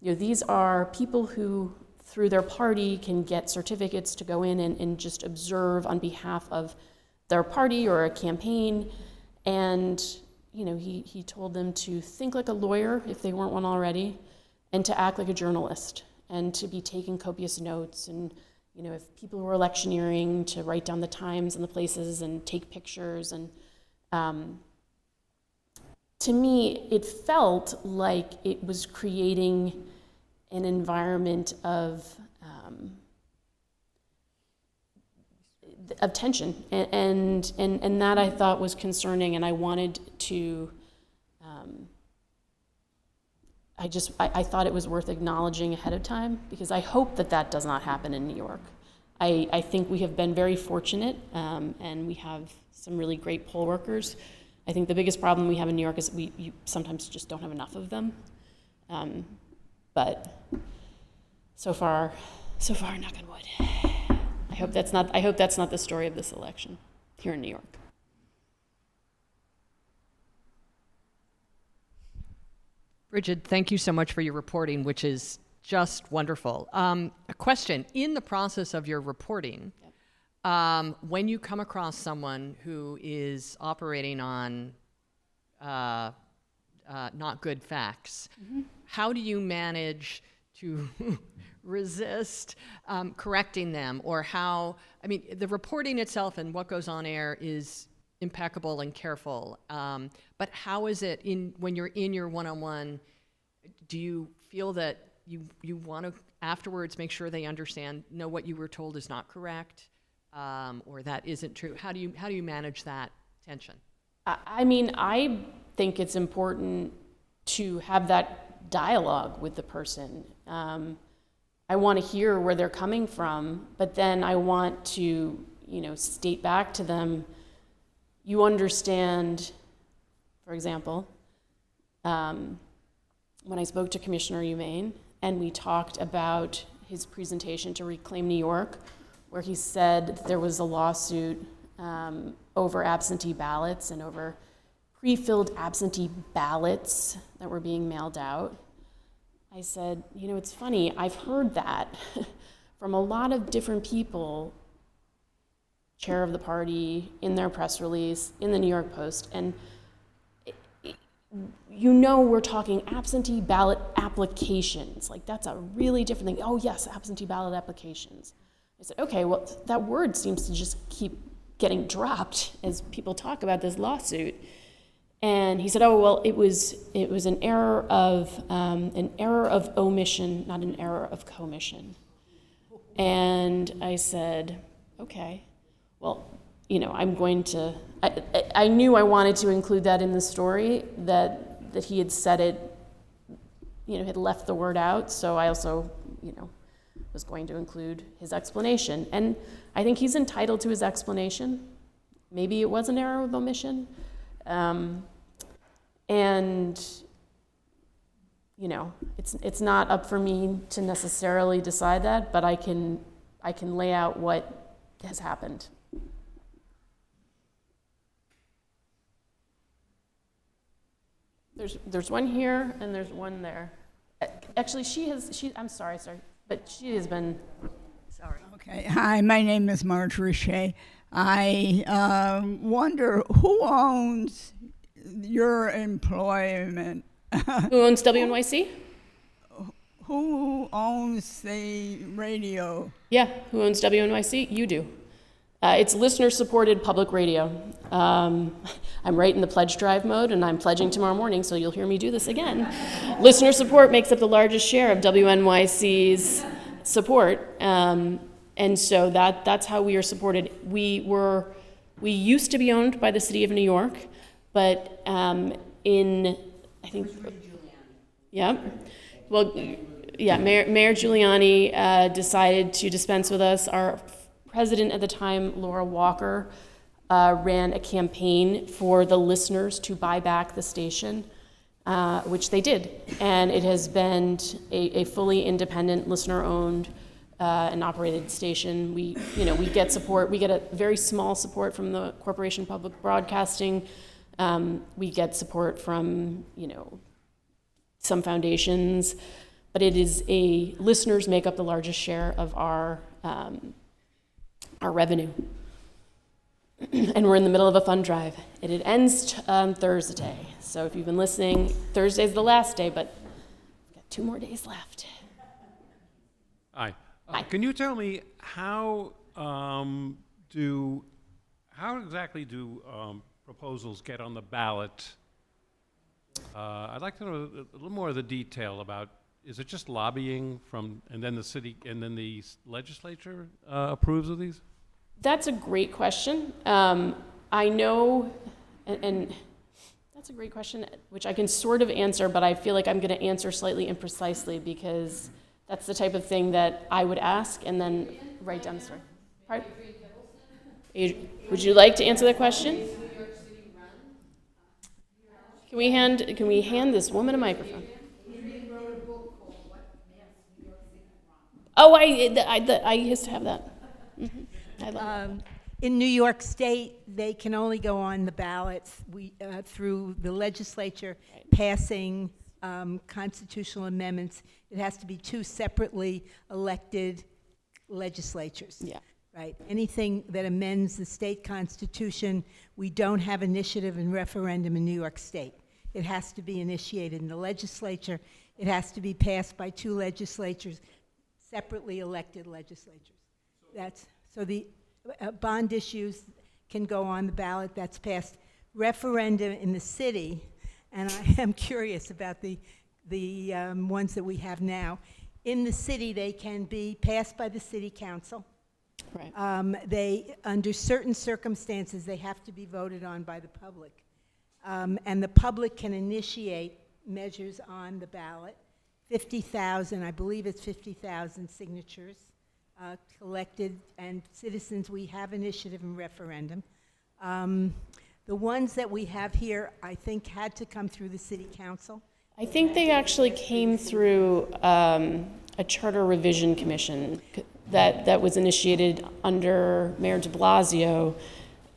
these are people who, through their party, can get certificates to go in and just observe on behalf of their party or a campaign. And he told them to think like a lawyer if they weren't one already, and to act like a journalist, and to be taking copious notes, and if people were electioneering, to write down the times and the places and take pictures. And to me, it felt like it was creating an environment of tension, and that I thought was concerning, and I wanted to. I thought it was worth acknowledging ahead of time, because I hope that does not happen in New York. I think we have been very fortunate, and we have some really great poll workers. I think the biggest problem we have in New York is you sometimes just don't have enough of them. But so far, knock on wood. I hope that's not the story of this election here in New York. Brigid, thank you so much for your reporting, which is just wonderful. A question: in the process of your reporting, when you come across someone who is operating on not good facts. How do you manage to resist correcting them, or how, I mean, the reporting itself and what goes on air is impeccable and careful, but how is it when you're in your one-on-one, do you feel that you want to afterwards make sure they know what you were told is not correct, or that isn't true? How do you manage that tension? I mean, I think it's important to have that dialogue with the person. I want to hear where they're coming from, but then I want to, state back to them, you understand, for example, when I spoke to Commissioner Humane and we talked about his presentation to Reclaim New York, where he said there was a lawsuit over absentee ballots and over pre-filled absentee ballots that were being mailed out. I said, it's funny, I've heard that from a lot of different people, chair of the party, in their press release, in the New York Post, and we're talking absentee ballot applications. Like, that's a really different thing. Oh yes, absentee ballot applications. I said, okay, well, that word seems to just keep getting dropped as people talk about this lawsuit. And he said, oh, well, it was an error of omission, not an error of commission. And I said, okay, well, I'm going to, I knew I wanted to include that in the story, that he had said it, had left the word out. So I also, was going to include his explanation. And I think he's entitled to his explanation. Maybe it was an error of omission. And it's not up for me to necessarily decide that, but I can lay out what has happened. There's one here and there's one there. Actually, I'm sorry, but she has been, sorry. Okay, hi, my name is Marjorie Shea. I wonder who owns your employment? Who owns WNYC? Who owns the radio? Yeah, who owns WNYC? You do. It's listener-supported public radio. I'm right in the pledge drive mode, and I'm pledging tomorrow morning, so you'll hear me do this again. Listener support makes up the largest share of WNYC's support, and so that's how we are supported. We used to be owned by the city of New York, but I think, yeah, well, yeah, Mayor Giuliani decided to dispense with us. Our president at the time, Laura Walker, ran a campaign for the listeners to buy back the station, which they did. And it has been a fully independent, listener-owned and operated station. We get support. We get a very small support from the Corporation of Public Broadcasting. We get support from, some foundations, but it is listeners make up the largest share of our revenue. And we're in the middle of a fund drive. And it ends on Thursday. So if you've been listening, Thursday's the last day, but we've got 2 more days left. Hi. Hi. Can you tell me how exactly do proposals get on the ballot? I'd like to know a little more of the detail about, is it just lobbying and then the city, and then the legislature approves of these? That's a great question. I know, and that's a great question, which I can sort of answer, but I feel like I'm going to answer slightly imprecisely because that's the type of thing that I would ask and then write down the story. Pardon? Would you like to answer that question? Can we hand this woman a microphone? Oh, I used to have that. Mm-hmm. In New York State, they can only go on the ballots through the legislature passing constitutional amendments. It has to be 2 separately elected legislatures. Yeah. Right. Anything that amends the state constitution, we don't have initiative and referendum in New York State. it has to be initiated in the legislature. It has to be passed by 2 legislatures, separately elected legislatures. So the bond issues can go on the ballot. That's passed. Referendum in the city, and I am curious about the ones that we have now. In the city, they can be passed by the city council. Right. Under certain circumstances, they have to be voted on by the public. And the public can initiate measures on the ballot. 50,000, I believe it's 50,000 signatures collected, and citizens, we have initiative and referendum. The ones that we have here, I think, had to come through the city council. I think they actually came through a charter revision commission that was initiated under Mayor de Blasio.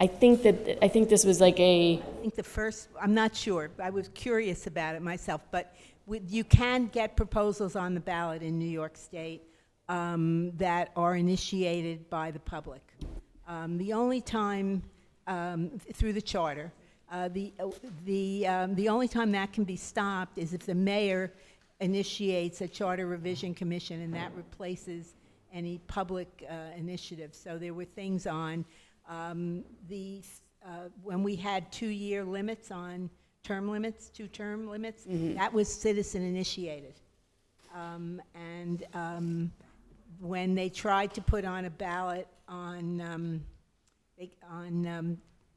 I think this was like I think the first, I'm not sure, I was curious about it myself, but you can get proposals on the ballot in New York State that are initiated by the public. The only time, through the charter, the only time that can be stopped is if the mayor initiates a charter revision commission, and that replaces any public initiative. So there were things on when we had 2-year limits on term limits, 2-term limits, that was citizen initiated. When they tried to put on a ballot on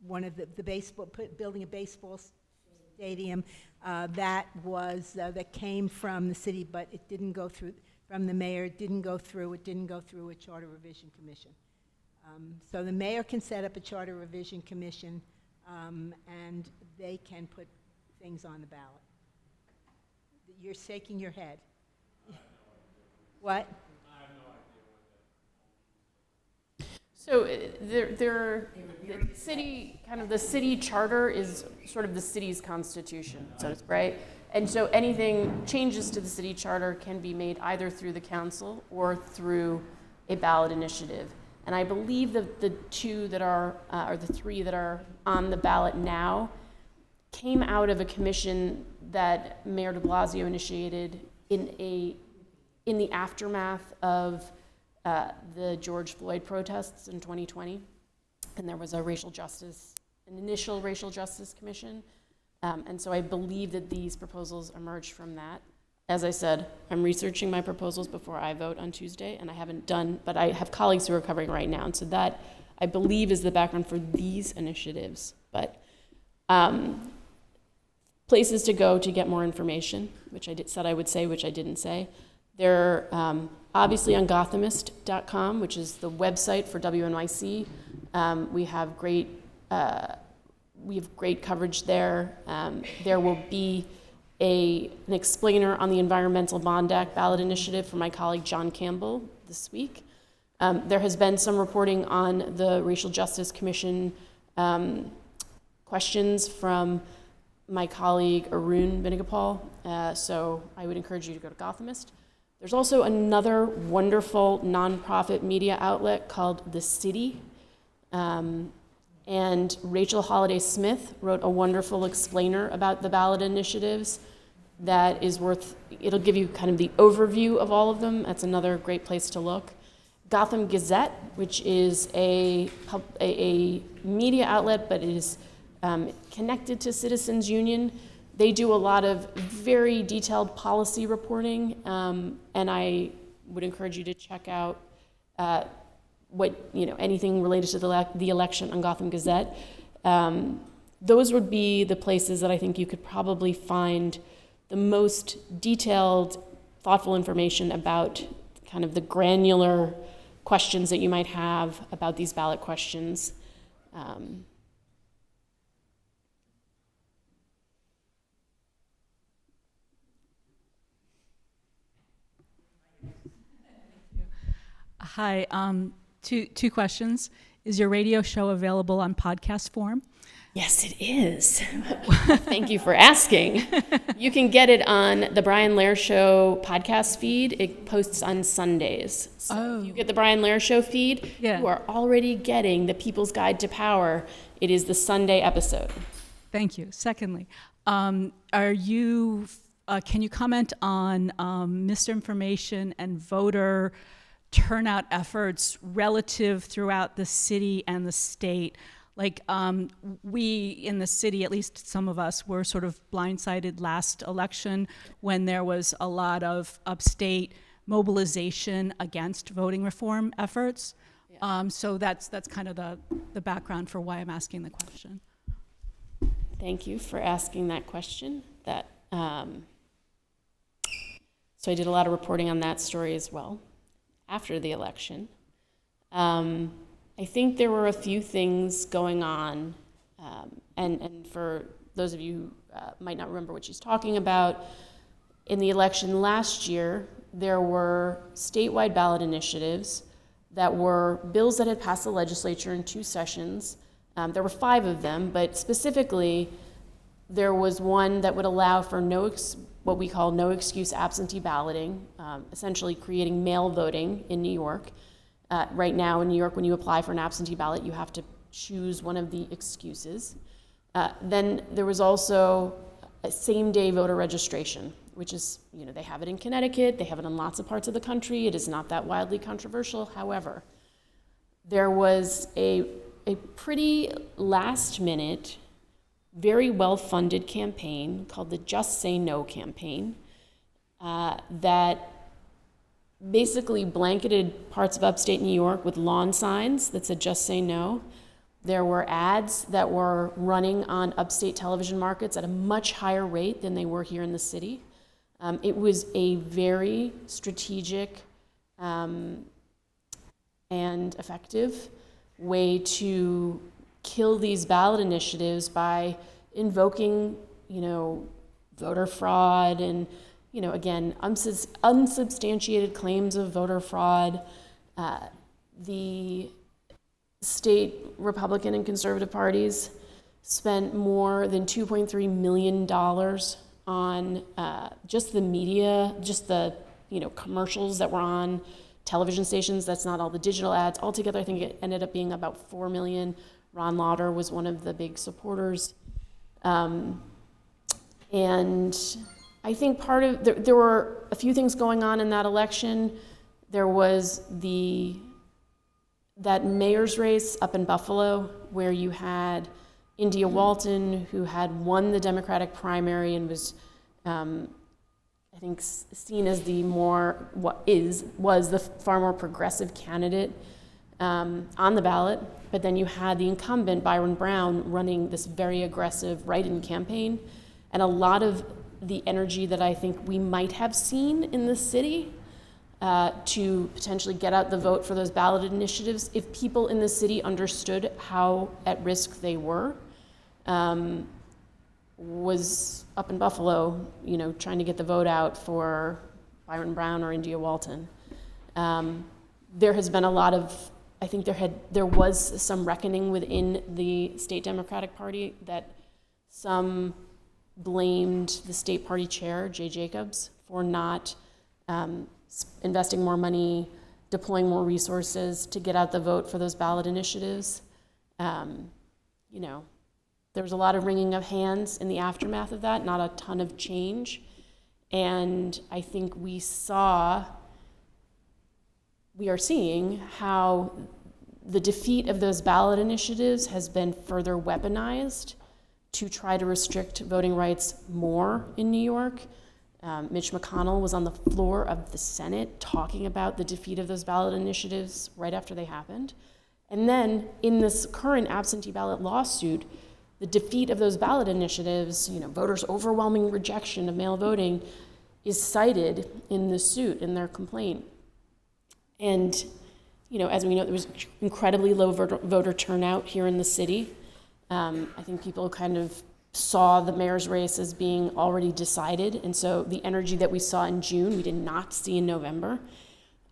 one of the baseball, building a baseball stadium, that came from the city, but it didn't go through, from the mayor, it didn't go through a charter revision commission. So the mayor can set up a charter revision commission, and they can put things on the ballot. You're shaking your head. What? So the city charter is sort of the city's constitution, so it's right. And so anything changes to the city charter can be made either through the council or through a ballot initiative. And I believe that the 2 that are, or the 3 that are on the ballot now came out of a commission that Mayor de Blasio initiated in the aftermath of the George Floyd protests in 2020, and there was an initial racial justice commission, and so I believe that these proposals emerged from that. As I said, I'm researching my proposals before I vote on Tuesday, and I haven't done, but I have colleagues who are covering right now, and so that, I believe, is the background for these initiatives. But places to go to get more information, which I said I would say, which I didn't say. They're obviously on Gothamist.com, which is the website for WNYC. We have great coverage there. There will be an explainer on the Environmental Bond Act ballot initiative from my colleague John Campbell this week. There has been some reporting on the Racial Justice Commission questions from my colleague Arun Venugopal, so I would encourage you to go to Gothamist. There's also another wonderful nonprofit media outlet called The City, and Rachel Holiday Smith wrote a wonderful explainer about the ballot initiatives that is it'll give you kind of the overview of all of them. That's another great place to look. Gotham Gazette, which is a media outlet, but it is connected to Citizens Union. They do a lot of very detailed policy reporting, and I would encourage you to check out anything related to the election on Gotham Gazette. Those would be the places that I think you could probably find the most detailed, thoughtful information about kind of the granular questions that you might have about these ballot questions. Hi, two questions. Is your radio show available on podcast form? Yes, it is. Thank you for asking. You can get it on the Brian Lehrer Show podcast feed. It posts on Sundays. So if you get the Brian Lehrer Show feed, you are already getting the People's Guide to Power. It is the Sunday episode. Thank you. Secondly, Can you comment on misinformation and voter turnout efforts relative throughout the city and the state? Like, we in the city, at least some of us, were sort of blindsided last election when there was a lot of upstate mobilization against voting reform efforts. So that's kind of the background for why I'm asking the question. Thank you for asking that question. So I did a lot of reporting on that story as well after the election. I think there were a few things going on, and for those of you who might not remember what she's talking about, in the election last year, there were statewide ballot initiatives that were bills that had passed the legislature in 2 sessions. There were 5 of them, but specifically, there was one that would allow for what we call no excuse absentee balloting, essentially creating mail voting in New York. Right now in New York, when you apply for an absentee ballot, you have to choose one of the excuses. Then there was also a same-day voter registration, which is, they have it in Connecticut, they have it in lots of parts of the country. It is not that wildly controversial. However, there was a pretty last-minute, very well-funded campaign called the Just Say No campaign that basically blanketed parts of upstate New York with lawn signs that said Just Say No. There were ads that were running on upstate television markets at a much higher rate than they were here in the city. It was a very strategic and effective way to kill these ballot initiatives by invoking, voter fraud and, again, unsubstantiated claims of voter fraud. The state Republican and conservative parties spent more than $2.3 million on just the media, just the commercials that were on television stations. That's not all the digital ads. Altogether, I think it ended up being about $4 million. Ron Lauder was one of the big supporters. And I think there were a few things going on in that election. There was that mayor's race up in Buffalo, where you had India Walton, who had won the Democratic primary and was, I think, seen as was the far more progressive candidate on the ballot. But then you had the incumbent, Byron Brown, running this very aggressive write-in campaign. And a lot of the energy that I think we might have seen in the city to potentially get out the vote for those ballot initiatives, if people in the city understood how at risk they were, was up in Buffalo, trying to get the vote out for Byron Brown or India Walton. There has been a lot of, I think there was some reckoning within the state Democratic Party that some blamed the state party chair, Jay Jacobs, for not investing more money, deploying more resources to get out the vote for those ballot initiatives. There was a lot of wringing of hands in the aftermath of that, not a ton of change. And I think we are seeing how the defeat of those ballot initiatives has been further weaponized to try to restrict voting rights more in New York. Mitch McConnell was on the floor of the Senate talking about the defeat of those ballot initiatives right after they happened. And then in this current absentee ballot lawsuit, the defeat of those ballot initiatives, voters' overwhelming rejection of mail voting, is cited in the suit, in their complaint. And, as we know, there was incredibly low voter turnout here in the city. I think people kind of saw the mayor's race as being already decided, and so the energy that we saw in June, we did not see in November.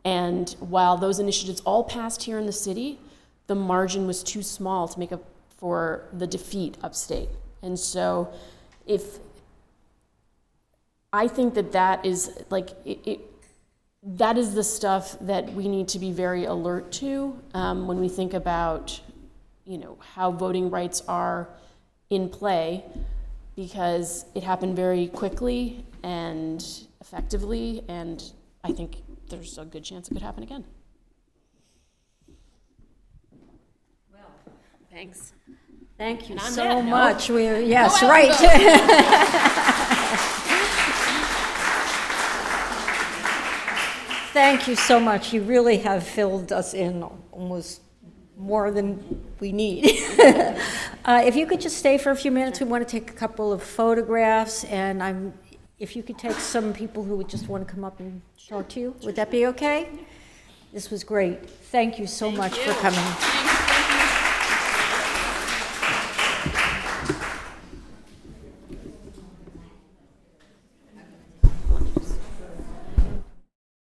And while those initiatives all passed here in the city, the margin was too small to make up for the defeat upstate. And so I think that is that is the stuff that we need to be very alert to when we think about, how voting rights are in play, because it happened very quickly and effectively, and I think there's a good chance it could happen again. Thanks. Thank you And on so that note, much. Yes, go out right. and Thank you so much. You really have filled us in almost more than we need. If you could just stay for a few minutes, we want to take a couple of photographs, and if you could take some people who would just want to come up and talk to you, would that be okay? This was great. Thank you so much for coming.